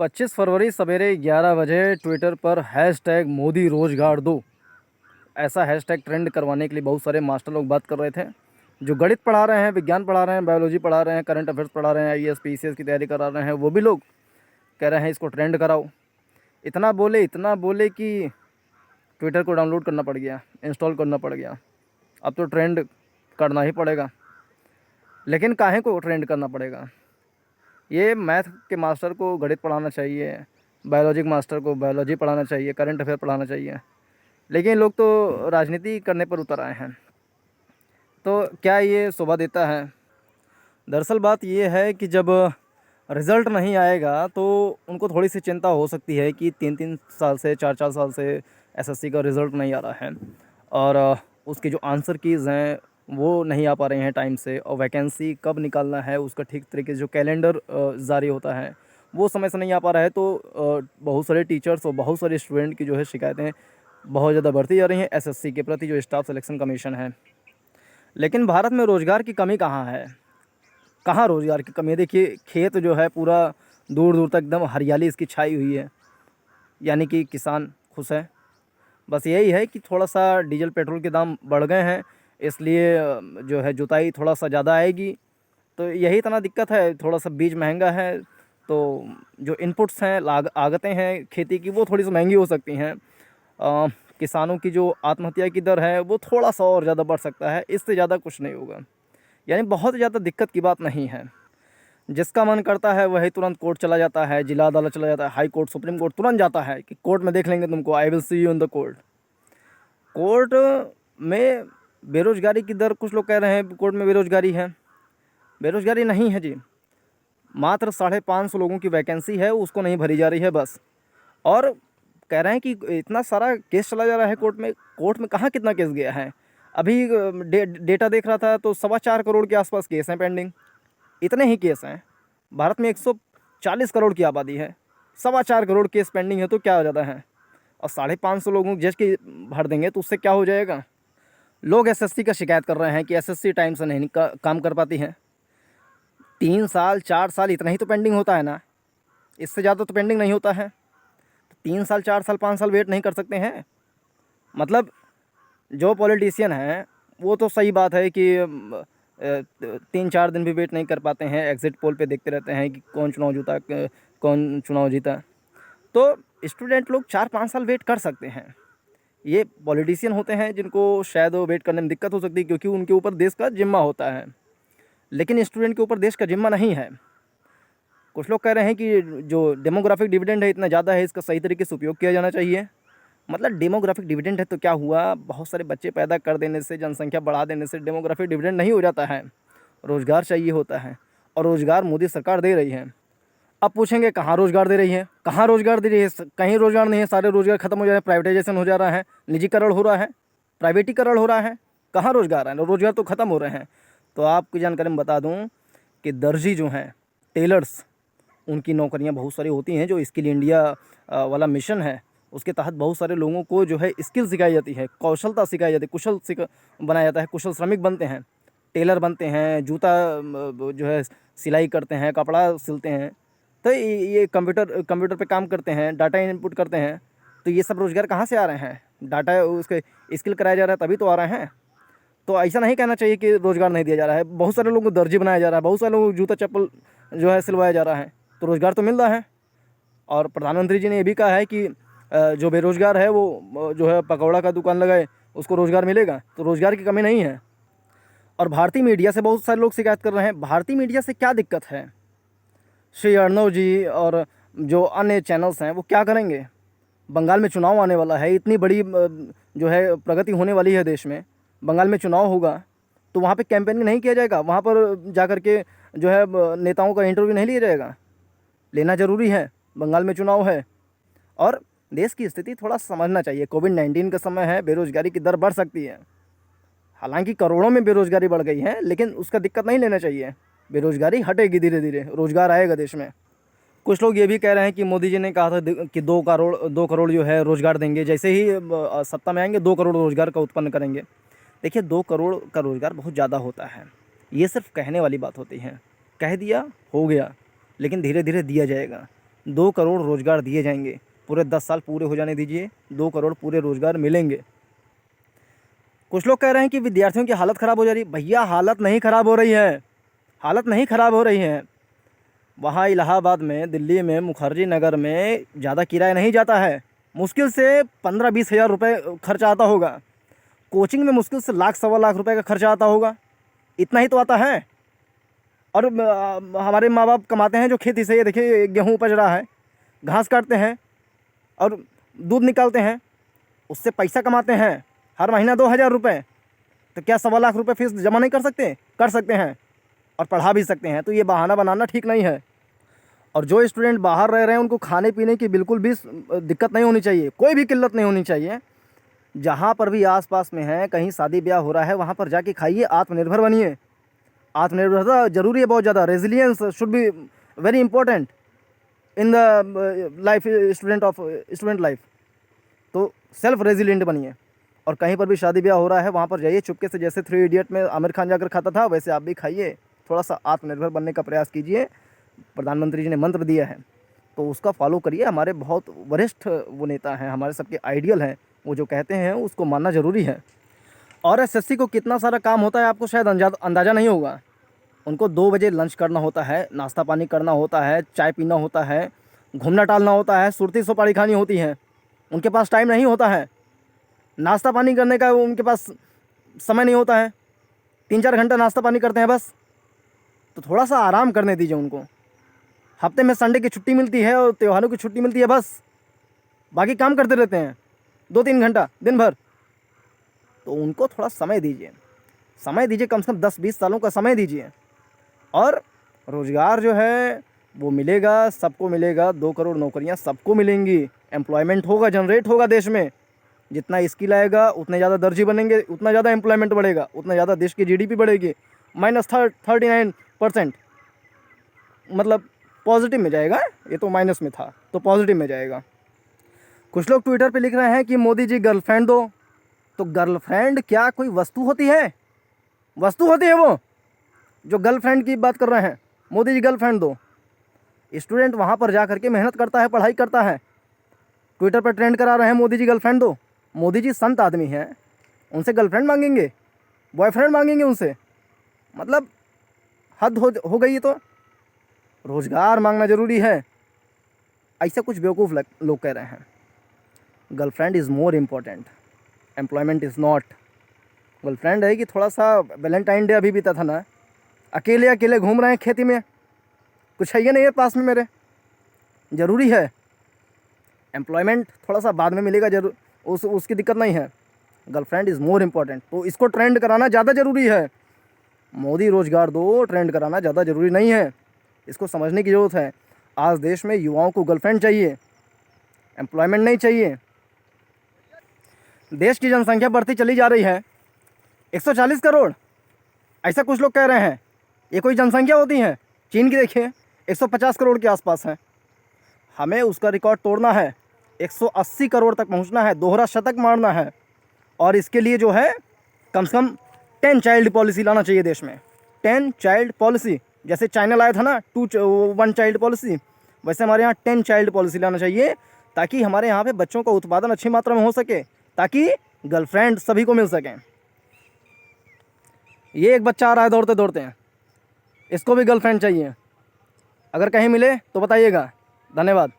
25 फरवरी सवेरे 11 बजे ट्विटर पर हैशटैग मोदी रोजगार दो, ऐसा हैशटैग ट्रेंड करवाने के लिए बहुत सारे मास्टर लोग बात कर रहे थे। जो गणित पढ़ा रहे हैं, विज्ञान पढ़ा रहे हैं, बायोलॉजी पढ़ा रहे हैं, करंट अफेयर्स पढ़ा रहे हैं, आईएएस पीसीएस की तैयारी करा रहे हैं, वो भी लोग कह रहे हैं इसको ट्रेंड कराओ। इतना बोले कि ट्विटर को डाउनलोड करना पड़ गया, इंस्टॉल करना पड़ गया। अब तो ट्रेंड करना ही पड़ेगा। लेकिन काहे को ट्रेंड करना पड़ेगा? ये मैथ के मास्टर को गणित पढ़ाना चाहिए, बायोलॉजी के मास्टर को बायोलॉजी पढ़ाना चाहिए, करंट अफेयर पढ़ाना चाहिए। लेकिन लोग तो राजनीति करने पर उतर आए हैं। तो क्या ये शोभा देता है? दरअसल बात ये है कि जब रिज़ल्ट नहीं आएगा तो उनको थोड़ी सी चिंता हो सकती है कि 3-3 साल से 4-4 साल से एसएससी का रिज़ल्ट नहीं आ रहा है, और उसके जो आंसर कीज़ हैं वो नहीं आ पा रहे हैं टाइम से, और वैकेंसी कब निकालना है उसका ठीक तरीके से जो कैलेंडर जारी होता है वो समय से नहीं आ पा रहा है। तो बहुत सारे टीचर्स और बहुत सारे स्टूडेंट की जो है शिकायतें बहुत ज़्यादा बढ़ती जा रही हैं एसएससी के प्रति, जो स्टाफ सिलेक्शन कमीशन है। लेकिन भारत में रोज़गार की कमी कहाँ है? कहाँ रोज़गार की कमी है? देखिए, खेत जो है पूरा दूर दूर तक एकदम हरियाली इसकी छाई हुई है, यानी कि किसान खुश है। बस यही है कि थोड़ा सा डीजल पेट्रोल के दाम बढ़ गए हैं, इसलिए जो है जुताई थोड़ा सा ज़्यादा आएगी। तो यही इतना दिक्कत है, थोड़ा सा बीज महंगा है, तो जो इनपुट्स हैं, लागतें हैं खेती की, वो थोड़ी सी महंगी हो सकती हैं। किसानों की जो आत्महत्या की दर है वो थोड़ा सा और ज़्यादा बढ़ सकता है, इससे ज़्यादा कुछ नहीं होगा। यानी बहुत ज़्यादा दिक्कत की बात नहीं है। जिसका मन करता है वही तुरंत कोर्ट चला जाता है, जिला अदालत चला जाता है, हाई कोर्ट, सुप्रीम कोर्ट, तुरंत जाता है कि कोर्ट में देख लेंगे तुमको, I will see you in the court. Court में बेरोज़गारी की दर, कुछ लोग कह रहे हैं कोर्ट में बेरोज़गारी है। बेरोज़गारी नहीं है जी, मात्र 550 लोगों की वैकेंसी है, उसको नहीं भरी जा रही है बस। और कह रहे हैं कि इतना सारा केस चला जा रहा है कोर्ट में। कोर्ट में कहाँ कितना केस गया है? अभी डेटा देख रहा था तो 4.25 करोड़ के आसपास केस हैं पेंडिंग। इतने ही केस हैं। भारत में 140 करोड़ की आबादी है, 4.25 करोड़ केस पेंडिंग है, तो क्या हो जाता है? और 550 लोगों जज की भर देंगे तो उससे क्या हो जाएगा? लोग एसएससी का शिकायत कर रहे हैं कि एसएससी टाइम से नहीं काम कर पाती है। 3 साल 4 साल इतना ही तो पेंडिंग होता है ना, इससे ज़्यादा तो पेंडिंग नहीं होता है। तो 3 साल 4 साल 5 साल वेट नहीं कर सकते हैं? मतलब जो पॉलिटिशियन हैं वो तो सही बात है कि 3-4 दिन भी वेट नहीं कर पाते हैं, एग्ज़िट पोल पे देखते रहते हैं कि कौन चुनाव जीता। तो स्टूडेंट लोग 4-5 साल वेट कर सकते हैं। ये पॉलिटिशियन होते हैं जिनको शायद वेट करने में दिक्कत हो सकती है, क्योंकि उनके ऊपर देश का जिम्मा होता है। लेकिन स्टूडेंट के ऊपर देश का जिम्मा नहीं है। कुछ लोग कह रहे हैं कि जो डेमोग्राफिक डिविडेंड है इतना ज़्यादा है, इसका सही तरीके से उपयोग किया जाना चाहिए। मतलब डेमोग्राफिक डिविडेंड है तो क्या हुआ? बहुत सारे बच्चे पैदा कर देने से, जनसंख्या बढ़ा देने से डेमोग्राफिक डिविडेंड नहीं हो जाता है। रोज़गार चाहिए होता है, और रोज़गार मोदी सरकार दे रही है। अब पूछेंगे कहाँ रोज़गार दे रही है? कहाँ रोज़गार दे रही है? कहीं रोज़गार नहीं है, सारे रोज़गार खत्म हो जा रहे हैं, प्राइवेटाइजेशन हो जा रहा है, निजीकरण हो रहा है, प्राइवेटीकरण हो रहा है। कहाँ रोज़गार है? रोज़गार तो ख़त्म हो रहे हैं। तो आपकी जानकारी में बता दूँ कि दर्जी जो हैं, टेलर्स, उनकी नौकरियां बहुत सारी होती हैं। जो स्किल इंडिया वाला मिशन है उसके तहत बहुत सारे लोगों को जो है स्किल सिखाई जाती है, कौशलता सिखाई जाती है, बनाया जाता है, कुशल श्रमिक बनते हैं, टेलर बनते हैं, जूता जो है सिलाई करते हैं, कपड़ा सिलते हैं। तो ये कंप्यूटर पे काम करते हैं, डाटा इनपुट करते हैं। तो ये सब रोज़गार कहाँ से आ रहे हैं? डाटा उसके स्किल कराया जा रहा है तभी तो आ रहे हैं। तो ऐसा नहीं कहना चाहिए कि रोज़गार नहीं दिया जा रहा है। बहुत सारे लोगों को दर्जी बनाया जा रहा है, बहुत सारे लोगों को जूता चप्पल जो है सिलवाया जा रहा है, तो रोज़गार तो मिल रहा है। और प्रधानमंत्री जी ने ये भी कहा है कि जो बेरोज़गार है वो जो है पकौड़ा का दुकान लगाए, उसको रोज़गार मिलेगा। तो रोज़गार की कमी नहीं है। और भारतीय मीडिया से बहुत सारे लोग शिकायत कर रहे हैं। भारतीय मीडिया से क्या दिक्कत है? श्री अर्णव जी और जो अन्य चैनल्स हैं वो क्या करेंगे? बंगाल में चुनाव आने वाला है, इतनी बड़ी जो है प्रगति होने वाली है देश में। बंगाल में चुनाव होगा तो वहाँ पे कैंपेनिंग नहीं किया जाएगा? वहाँ पर जा कर के जो है नेताओं का इंटरव्यू नहीं लिया जाएगा? लेना ज़रूरी है, बंगाल में चुनाव है। और देश की स्थिति थोड़ा समझना चाहिए। कोविड-19 का समय है, बेरोज़गारी की दर बढ़ सकती है। हालांकि करोड़ों में बेरोज़गारी बढ़ गई है, लेकिन उसका दिक्कत नहीं लेना चाहिए। बेरोज़गारी हटेगी धीरे धीरे, रोज़गार आएगा देश में। कुछ लोग ये भी कह रहे हैं कि मोदी जी ने कहा था कि 2 करोड़ जो है रोज़गार देंगे, जैसे ही सत्ता में आएंगे 2 करोड़ रोज़गार का उत्पन्न करेंगे। देखिए, 2 करोड़ का रोज़गार बहुत ज़्यादा होता है। ये सिर्फ कहने वाली बात होती है। कह दिया हो गया, लेकिन धीरे धीरे दिया जाएगा। 2 करोड़ रोज़गार दिए जाएंगे। पूरे 10 साल पूरे हो जाने दीजिए, 2 करोड़ पूरे रोज़गार मिलेंगे। कुछ लोग कह रहे हैं कि विद्यार्थियों की हालत ख़राब हो जा रही है। भैया हालत नहीं ख़राब हो रही है, हालत नहीं ख़राब हो रही है। वहाँ इलाहाबाद में, दिल्ली में, मुखर्जी नगर में ज़्यादा किराया नहीं जाता है। मुश्किल से 15-20 हज़ार रुपये खर्चा आता होगा। कोचिंग में मुश्किल से लाख सवा लाख रुपए का खर्चा आता होगा, इतना ही तो आता है। और हमारे माँ बाप कमाते हैं जो खेती से, ये देखिए गेहूँ उपज रहा है, घास काटते हैं और दूध निकालते हैं, उससे पैसा कमाते हैं हर महीना 2,000 रुपये। तो क्या सवा लाख रुपए फीस जमा नहीं कर सकते? कर सकते हैं और पढ़ा भी सकते हैं। तो ये बहाना बनाना ठीक नहीं है। और जो स्टूडेंट बाहर रह रहे हैं उनको खाने पीने की बिल्कुल भी दिक्कत नहीं होनी चाहिए, कोई भी किल्लत नहीं होनी चाहिए। जहाँ पर भी आसपास में है, कहीं शादी ब्याह हो रहा है, वहाँ पर जाके खाइए, आत्मनिर्भर बनिए। आत्मनिर्भरता जरूरी है बहुत ज़्यादा। Resilience should be very important in the life, student life. तो सेल्फ रेजिलिएंट बनिए। और कहीं पर भी शादी ब्याह हो रहा है वहाँ पर जाइए चुपके से, जैसे 3 इडियट में आमिर खान जाकर खाता था, वैसे आप भी खाइए। थोड़ा सा आत्मनिर्भर बनने का प्रयास कीजिए। प्रधानमंत्री जी ने मंत्र दिया है तो उसका फॉलो करिए। हमारे बहुत वरिष्ठ वो नेता हैं, हमारे सबके आइडियल हैं, वो जो कहते हैं उसको मानना ज़रूरी है। और एसएससी को कितना सारा काम होता है आपको शायद अंदाज़ा नहीं होगा। उनको 2 बजे लंच करना होता है, नाश्ता पानी करना होता है, चाय पीना होता है, घूमना टहलना होता है, सुरती सुपारी खानी होती है। उनके पास टाइम नहीं होता है, नाश्ता पानी करने का उनके पास समय नहीं होता है। 3-4 घंटा नाश्ता पानी करते हैं बस। तो थोड़ा सा आराम करने दीजिए उनको। हफ्ते में संडे की छुट्टी मिलती है और त्योहारों की छुट्टी मिलती है बस, बाकी काम करते रहते हैं 2-3 घंटा दिन भर। तो उनको थोड़ा समय दीजिए, समय दीजिए, कम से कम 10-20 सालों का समय दीजिए। और रोज़गार जो है वो मिलेगा, सबको मिलेगा। 2 करोड़ नौकरियां सबको मिलेंगी, एम्प्लॉयमेंट होगा, जनरेट होगा देश में। जितना स्किल आएगा उतने ज़्यादा दर्जी बनेंगे, उतना ज़्यादा एम्प्लॉयमेंट बढ़ेगा, उतना ज़्यादा देश की जीडीपी बढ़ेगी। -39%, मतलब पॉजिटिव में जाएगा। ये तो माइनस में था, तो पॉजिटिव में जाएगा। कुछ लोग ट्विटर पे लिख रहे हैं कि मोदी जी गर्लफ्रेंड दो। तो गर्लफ्रेंड क्या कोई वस्तु होती है? वस्तु होती है वो जो गर्लफ्रेंड की बात कर रहे हैं? मोदी जी गर्लफ्रेंड दो। स्टूडेंट वहाँ पर जा करके मेहनत करता है, पढ़ाई करता है, ट्विटर पर ट्रेंड करा रहे हैं मोदी जी गर्लफ्रेंड दो। मोदी जी संत आदमी हैं, उनसे गर्लफ्रेंड मांगेंगे, बॉयफ्रेंड मांगेंगे उनसे? मतलब हद हो गई। तो रोज़गार मांगना ज़रूरी है, ऐसा कुछ बेवकूफ़ लोग कह रहे हैं। Girlfriend is more important, employment is not. Girlfriend है कि थोड़ा सा वैलेंटाइन डे अभी बीता था ना, अकेले अकेले घूम रहे हैं खेती में, कुछ है ये नहीं है पास में मेरे। ज़रूरी है एम्प्लॉयमेंट, थोड़ा सा बाद में मिलेगा जरूर, उसकी दिक्कत नहीं है। गर्लफ्रेंड इज़ मोर इम्पोर्टेंट, तो इसको ट्रेंड कराना ज़्यादा ज़रूरी है। मोदी रोज़गार दो ट्रेंड कराना ज़्यादा ज़रूरी नहीं है, इसको समझने की ज़रूरत है। आज देश में युवाओं को गर्लफ्रेंड चाहिए, एम्प्लॉयमेंट नहीं चाहिए। देश की जनसंख्या बढ़ती चली जा रही है, 140 करोड़, ऐसा कुछ लोग कह रहे हैं। ये कोई जनसंख्या होती है? चीन की देखिए 150 करोड़ के आसपास है। हमें उसका रिकॉर्ड तोड़ना है, 180 करोड़ तक पहुंचना है, दोहरा शतक मारना है। और इसके लिए जो है कम से कम 10 चाइल्ड पॉलिसी लाना चाहिए देश में। 10 चाइल्ड पॉलिसी, जैसे चाइना लाया था ना 1 चाइल्ड पॉलिसी, वैसे हमारे यहाँ 10 चाइल्ड पॉलिसी लाना चाहिए, ताकि हमारे यहाँ पे बच्चों का उत्पादन अच्छी मात्रा में हो सके, ताकि गर्लफ्रेंड सभी को मिल सकें। ये एक बच्चा आ रहा है दौड़ते दौड़ते, इसको भी गर्लफ्रेंड चाहिए। अगर कहीं मिले तो बताइएगा। धन्यवाद।